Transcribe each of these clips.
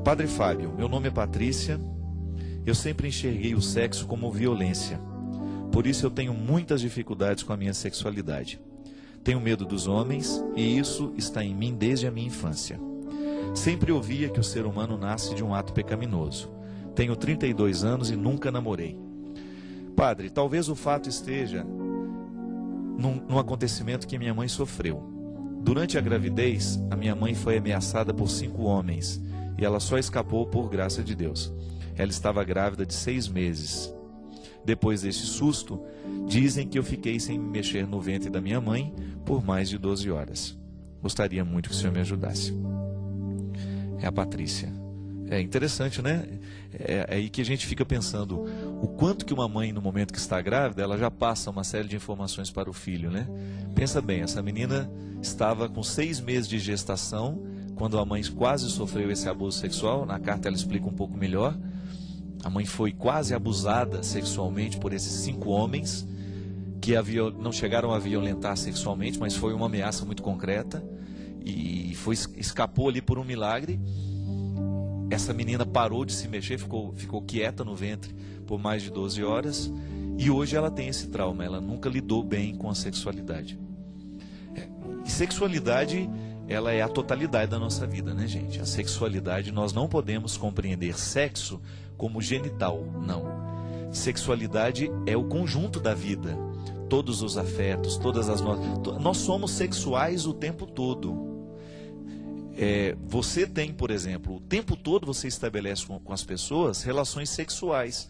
Padre Fábio, meu nome é Patrícia. Eu sempre enxerguei o sexo como violência. Por isso eu tenho muitas dificuldades com a minha sexualidade. Tenho medo dos homens e isso está em mim desde a minha infância. Sempre ouvia que o ser humano nasce de um ato pecaminoso. Tenho 32 anos e nunca namorei. Padre, talvez o fato esteja num acontecimento que minha mãe sofreu. Durante a gravidez, a minha mãe foi ameaçada por 5 homens e ela só escapou por graça de Deus. Ela estava grávida de 6 meses. Depois desse susto, dizem que eu fiquei sem me mexer no ventre da minha mãe por mais de 12 horas. Gostaria muito que o senhor me ajudasse. É a Patrícia. É interessante, né? É aí que a gente fica pensando o quanto que uma mãe, no momento que está grávida, ela já passa uma série de informações para o filho, né? Pensa bem, essa menina estava com 6 meses de gestação, quando a mãe quase sofreu esse abuso sexual. Na carta ela explica um pouco melhor. A mãe foi quase abusada sexualmente por esses 5 homens, que não chegaram a violentar sexualmente, mas foi uma ameaça muito concreta, e escapou ali por um milagre. Essa menina parou de se mexer, ficou quieta no ventre por mais de 12 horas, e hoje ela tem esse trauma, ela nunca lidou bem com a sexualidade. E sexualidade, ela é a totalidade da nossa vida, né, gente? A sexualidade, nós não podemos compreender sexo como genital, não. Sexualidade é o conjunto da vida, todos os afetos, nós somos sexuais o tempo todo. Você tem, por exemplo, o tempo todo você estabelece com as pessoas relações sexuais.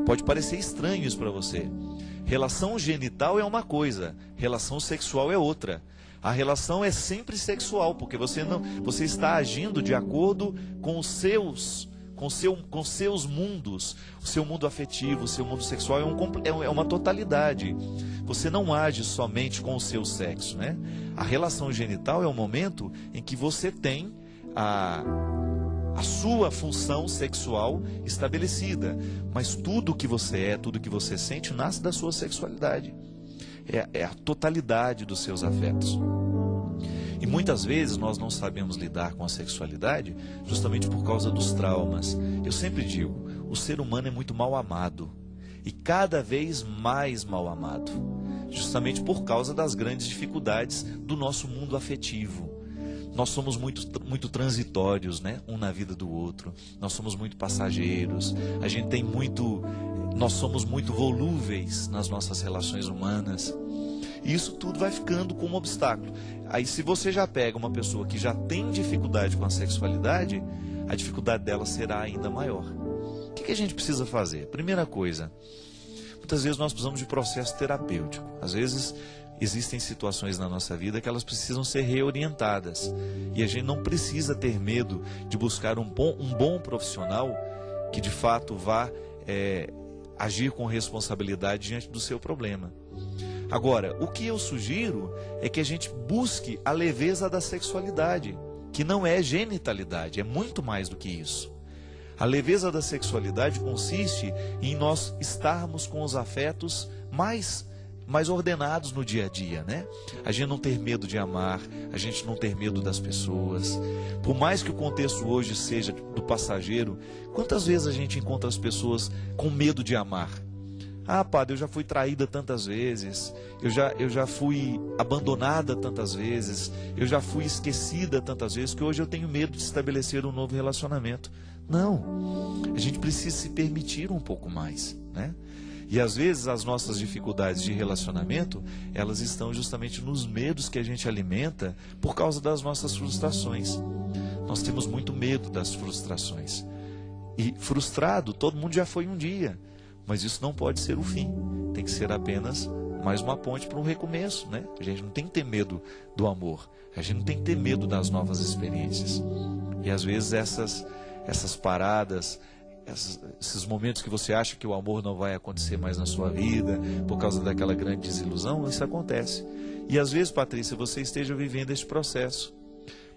Pode parecer estranho isso para você. Relação genital é uma coisa, relação sexual é outra. A relação é sempre sexual, porque você está agindo de acordo com os seus mundos. O seu mundo afetivo, o seu mundo sexual é uma totalidade. Você não age somente com o seu sexo, né? A relação genital é o momento em que você tem a sua função sexual estabelecida. Mas tudo que você é, tudo que você sente, nasce da sua sexualidade. É a totalidade dos seus afetos. E muitas vezes nós não sabemos lidar com a sexualidade justamente por causa dos traumas. Eu sempre digo, o ser humano é muito mal amado. E cada vez mais mal amado. Justamente por causa das grandes dificuldades do nosso mundo afetivo. Nós somos muito transitórios, né? Um na vida do outro. Nós somos muito passageiros. Nós somos muito volúveis nas nossas relações humanas. E isso tudo vai ficando como um obstáculo. Aí, se você já pega uma pessoa que já tem dificuldade com a sexualidade, a dificuldade dela será ainda maior. O que a gente precisa fazer? Primeira coisa, muitas vezes nós precisamos de processo terapêutico. Às vezes existem situações na nossa vida que elas precisam ser reorientadas. E a gente não precisa ter medo de buscar um bom profissional que de fato vá agir com responsabilidade diante do seu problema. Agora, o que eu sugiro é que a gente busque a leveza da sexualidade, que não é genitalidade, é muito mais do que isso. A leveza da sexualidade consiste em nós estarmos com os afetos mais ordenados no dia a dia, né? A gente não ter medo de amar, a gente não ter medo das pessoas. Por mais que o contexto hoje seja do passageiro, quantas vezes a gente encontra as pessoas com medo de amar? Ah, padre, eu já fui traída tantas vezes, eu já fui abandonada tantas vezes, eu já fui esquecida tantas vezes, que hoje eu tenho medo de estabelecer um novo relacionamento. Não, a gente precisa se permitir um pouco mais, né? E às vezes as nossas dificuldades de relacionamento, elas estão justamente nos medos que a gente alimenta por causa das nossas frustrações. Nós temos muito medo das frustrações. E frustrado, todo mundo já foi um dia. Mas isso não pode ser o fim. Tem que ser apenas mais uma ponte para um recomeço, né? A gente não tem que ter medo do amor. A gente não tem que ter medo das novas experiências. E às vezes essas paradas, esses momentos que você acha que o amor não vai acontecer mais na sua vida, por causa daquela grande desilusão, isso acontece. E às vezes, Patrícia, você esteja vivendo esse processo.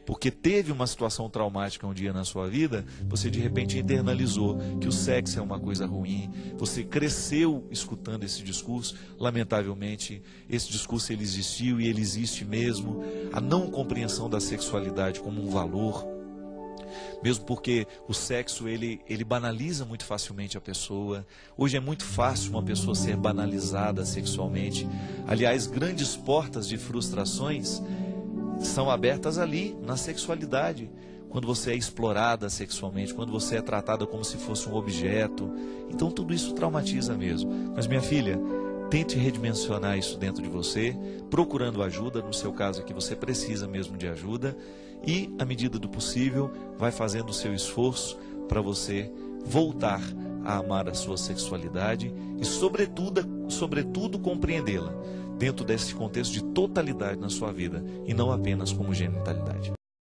Porque teve uma situação traumática um dia na sua vida, você de repente internalizou que o sexo é uma coisa ruim, você cresceu escutando esse discurso, lamentavelmente esse discurso ele existiu e ele existe mesmo, a não compreensão da sexualidade como um valor. mesmo porque o sexo ele banaliza muito facilmente a pessoa. Hoje é muito fácil uma pessoa ser banalizada sexualmente. Aliás, grandes portas de frustrações são abertas ali, na sexualidade. Quando você é explorada sexualmente, quando você é tratada como se fosse um objeto. Então tudo isso traumatiza mesmo. Mas minha filha, tente redimensionar isso dentro de você, procurando ajuda, no seu caso aqui você precisa mesmo de ajuda, e à medida do possível, vai fazendo o seu esforço para você voltar a amar a sua sexualidade e sobretudo compreendê-la dentro desse contexto de totalidade na sua vida e não apenas como genitalidade.